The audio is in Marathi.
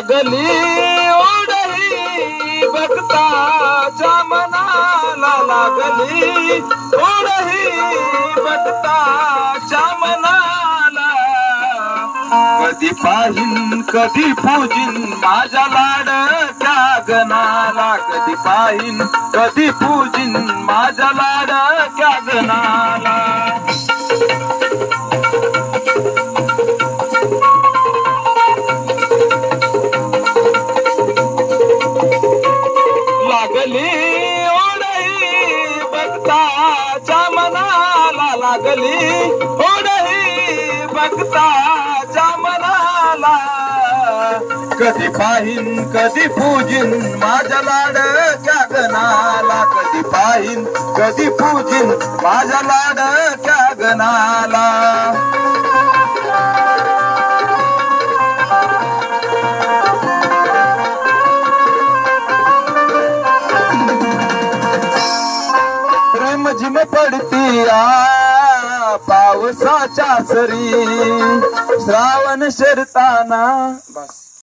लागली ओढही भक्ताच्या मनाला, लागली ओढही भक्ताच्या मनाला. कधी पाहीन कधी पूजिन माझ्या लाडक्या गणाला, कधी पाहीन कधी पूजिन माझ्या लाडक्या गणाला. लागली ओढही भक्ताच्या मनाला, लागली ओढही भक्ताच्या मनाला. कधी पाहीन कधी पूजिन माझ्या लाडक्या गणाला, कधी पाहीन कधी पूजिन माझ्या लाडक्या गणाला. झिम पडती पावसाच्या सरी, श्रावण शिरताना. बस.